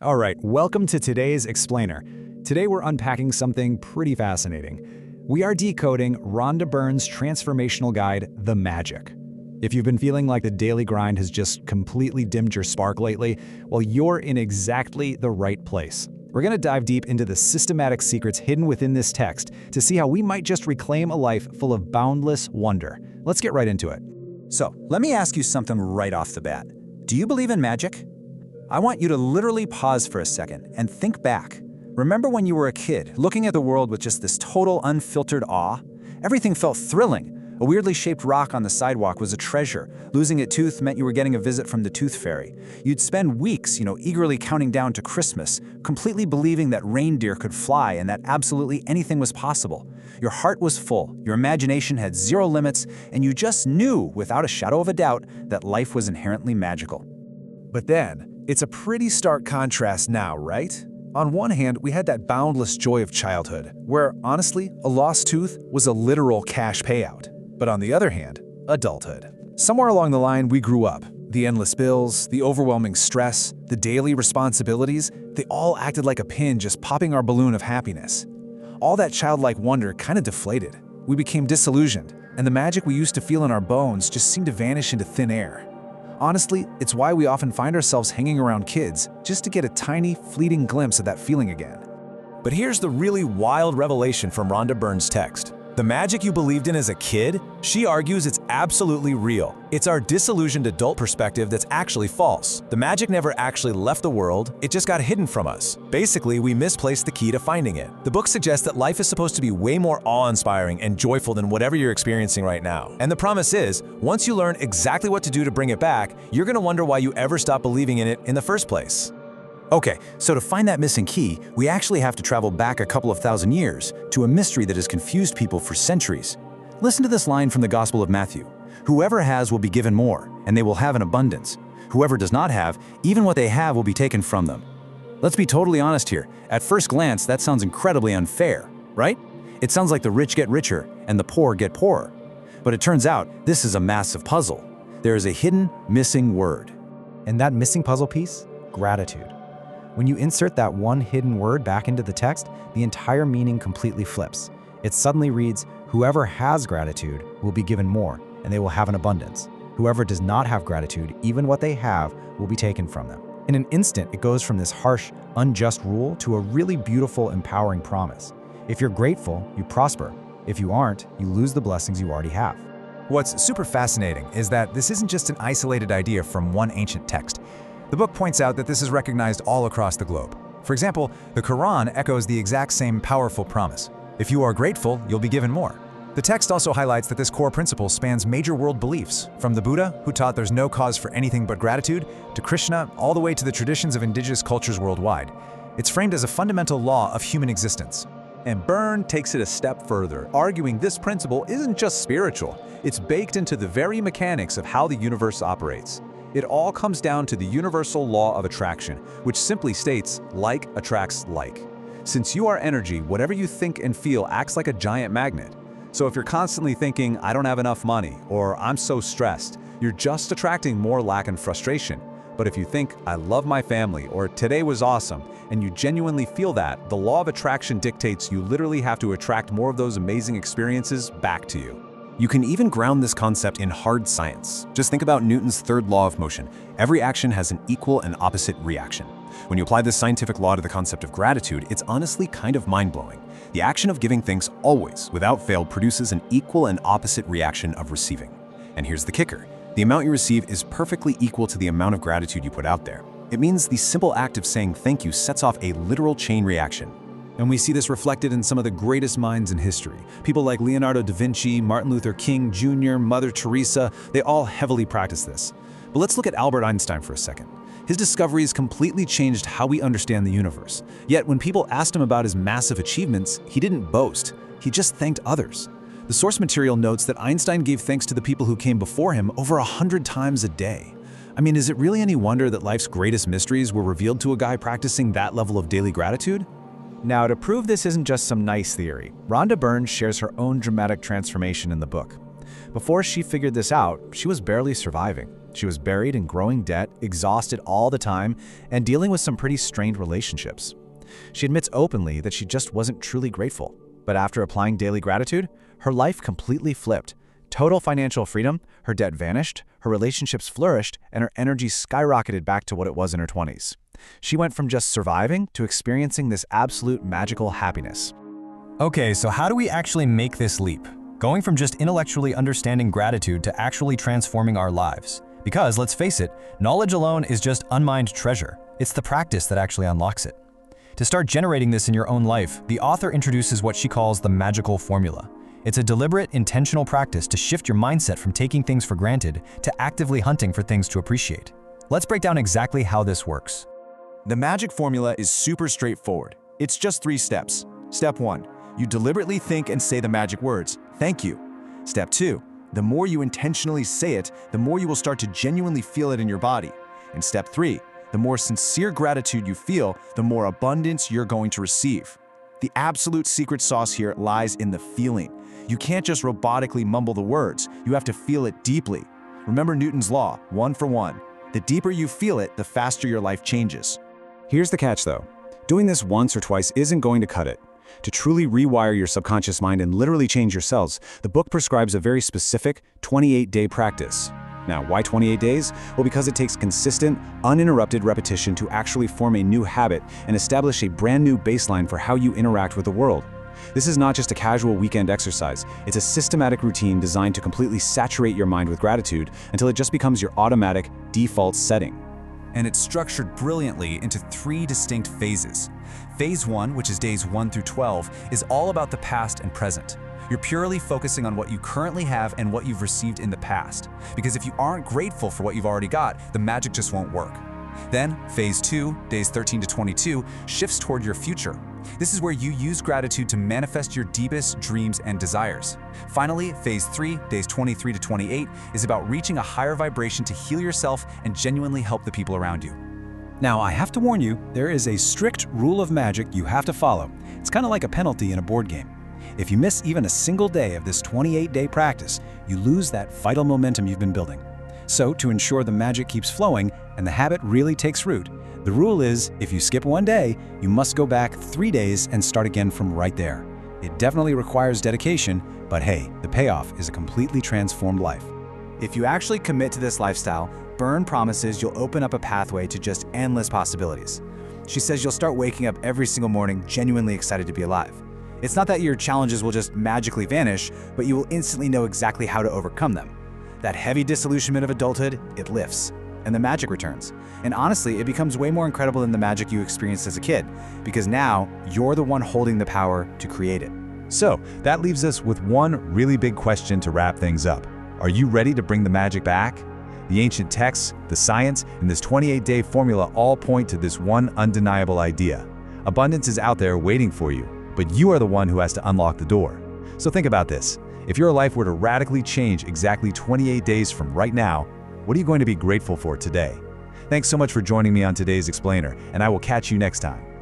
All right, welcome to today's Explainer. Today we're unpacking something pretty fascinating. We are decoding Rhonda Byrne's transformational guide, The Magic. If you've been feeling like the daily grind has just completely dimmed your spark lately, well, you're in exactly the right place. We're going to dive deep into the systematic secrets hidden within this text to see how we might just reclaim a life full of boundless wonder. Let's get right into it. So, let me ask you something right off the bat. Do you believe in magic? I want you to literally pause for a second and think back. Remember when you were a kid, looking at the world with just this total unfiltered awe? Everything felt thrilling. A weirdly shaped rock on the sidewalk was a treasure. Losing a tooth meant you were getting a visit from the tooth fairy. You'd spend weeks, eagerly counting down to Christmas, completely believing that reindeer could fly and that absolutely anything was possible. Your heart was full, your imagination had zero limits, and you just knew, without a shadow of a doubt, that life was inherently magical. But then, it's a pretty stark contrast now, right? On one hand, we had that boundless joy of childhood, where, honestly, a lost tooth was a literal cash payout. But on the other hand, adulthood. Somewhere along the line, we grew up. The endless bills, the overwhelming stress, the daily responsibilities, they all acted like a pin just popping our balloon of happiness. All that childlike wonder kind of deflated. We became disillusioned, and the magic we used to feel in our bones just seemed to vanish into thin air. Honestly, it's why we often find ourselves hanging around kids, just to get a tiny, fleeting glimpse of that feeling again. But here's the really wild revelation from Rhonda Byrne's text. The magic you believed in as a kid, she argues it's absolutely real. It's our disillusioned adult perspective that's actually false. The magic never actually left the world, it just got hidden from us. Basically, we misplaced the key to finding it. The book suggests that life is supposed to be way more awe-inspiring and joyful than whatever you're experiencing right now. And the promise is, once you learn exactly what to do to bring it back, you're gonna wonder why you ever stopped believing in it in the first place. Okay, so to find that missing key, we actually have to travel back a couple of thousand years to a mystery that has confused people for centuries. Listen to this line from the Gospel of Matthew. Whoever has will be given more, and they will have an abundance. Whoever does not have, even what they have will be taken from them. Let's be totally honest here. At first glance, that sounds incredibly unfair, right? It sounds like the rich get richer and the poor get poorer. But it turns out, this is a massive puzzle. There is a hidden, missing word. And that missing puzzle piece? Gratitude. When you insert that one hidden word back into the text, the entire meaning completely flips. It suddenly reads, whoever has gratitude will be given more, and they will have an abundance. Whoever does not have gratitude, even what they have, will be taken from them. In an instant, it goes from this harsh, unjust rule to a really beautiful, empowering promise. If you're grateful, you prosper. If you aren't, you lose the blessings you already have. What's super fascinating is that this isn't just an isolated idea from one ancient text. The book points out that this is recognized all across the globe. For example, the Quran echoes the exact same powerful promise. If you are grateful, you'll be given more. The text also highlights that this core principle spans major world beliefs, from the Buddha, who taught there's no cause for anything but gratitude, to Krishna, all the way to the traditions of indigenous cultures worldwide. It's framed as a fundamental law of human existence. And Byrne takes it a step further, arguing this principle isn't just spiritual, it's baked into the very mechanics of how the universe operates. It all comes down to the universal law of attraction, which simply states, like attracts like. Since you are energy, whatever you think and feel acts like a giant magnet. So if you're constantly thinking, I don't have enough money, or I'm so stressed, you're just attracting more lack and frustration. But if you think, I love my family, or today was awesome, and you genuinely feel that, the law of attraction dictates you literally have to attract more of those amazing experiences back to you. You can even ground this concept in hard science. Just think about Newton's third law of motion. Every action has an equal and opposite reaction. When you apply this scientific law to the concept of gratitude, it's honestly kind of mind-blowing. The action of giving thanks always, without fail, produces an equal and opposite reaction of receiving. And here's the kicker. The amount you receive is perfectly equal to the amount of gratitude you put out there. It means the simple act of saying thank you sets off a literal chain reaction. And we see this reflected in some of the greatest minds in history. People like Leonardo da Vinci, Martin Luther King Jr., Mother Teresa, they all heavily practice this. But let's look at Albert Einstein for a second. His discoveries completely changed how we understand the universe. Yet when people asked him about his massive achievements, he didn't boast. He just thanked others. The source material notes that Einstein gave thanks to the people who came before him over 100 times a day. I mean, is it really any wonder that life's greatest mysteries were revealed to a guy practicing that level of daily gratitude? Now, to prove this isn't just some nice theory, Rhonda Byrne shares her own dramatic transformation in the book. Before she figured this out, she was barely surviving. She was buried in growing debt, exhausted all the time, and dealing with some pretty strained relationships. She admits openly that she just wasn't truly grateful. But after applying daily gratitude, her life completely flipped. Total financial freedom, her debt vanished, her relationships flourished, and her energy skyrocketed back to what it was in her 20s. She went from just surviving to experiencing this absolute magical happiness. Okay, so how do we actually make this leap? Going from just intellectually understanding gratitude to actually transforming our lives. Because, let's face it, knowledge alone is just unmined treasure. It's the practice that actually unlocks it. To start generating this in your own life, the author introduces what she calls the magical formula. It's a deliberate, intentional practice to shift your mindset from taking things for granted to actively hunting for things to appreciate. Let's break down exactly how this works. The magic formula is super straightforward. It's just 3 steps. Step 1, you deliberately think and say the magic words, "Thank you." Step 2, the more you intentionally say it, the more you will start to genuinely feel it in your body. And step 3, the more sincere gratitude you feel, the more abundance you're going to receive. The absolute secret sauce here lies in the feeling. You can't just robotically mumble the words, you have to feel it deeply. Remember Newton's law, 1 for 1. The deeper you feel it, the faster your life changes. Here's the catch though. Doing this once or twice isn't going to cut it. To truly rewire your subconscious mind and literally change your cells, the book prescribes a very specific 28-day practice. Now, why 28 days? Well, because it takes consistent, uninterrupted repetition to actually form a new habit and establish a brand new baseline for how you interact with the world. This is not just a casual weekend exercise, it's a systematic routine designed to completely saturate your mind with gratitude until it just becomes your automatic, default setting. And it's structured brilliantly into 3 distinct phases. Phase 1, which is days 1 through 12, is all about the past and present. You're purely focusing on what you currently have and what you've received in the past. Because if you aren't grateful for what you've already got, the magic just won't work. Then, phase 2, days 13 to 22, shifts toward your future. This is where you use gratitude to manifest your deepest dreams and desires. Finally, phase 3, days 23 to 28, is about reaching a higher vibration to heal yourself and genuinely help the people around you. Now, I have to warn you, there is a strict rule of magic you have to follow. It's kind of like a penalty in a board game. If you miss even a single day of this 28-day practice, you lose that vital momentum you've been building. So, to ensure the magic keeps flowing and the habit really takes root, the rule is, if you skip one day, you must go back 3 days and start again from right there. It definitely requires dedication, but hey, the payoff is a completely transformed life. If you actually commit to this lifestyle, Byrne promises you'll open up a pathway to just endless possibilities. She says you'll start waking up every single morning genuinely excited to be alive. It's not that your challenges will just magically vanish, but you will instantly know exactly how to overcome them. That heavy disillusionment of adulthood, it lifts, and the magic returns. And honestly, it becomes way more incredible than the magic you experienced as a kid, because now you're the one holding the power to create it. So, that leaves us with one really big question to wrap things up. Are you ready to bring the magic back? The ancient texts, the science, and this 28-day formula all point to this one undeniable idea. Abundance is out there waiting for you, but you are the one who has to unlock the door. So think about this. If your life were to radically change exactly 28 days from right now, what are you going to be grateful for today? Thanks so much for joining me on today's Explainer, and I will catch you next time.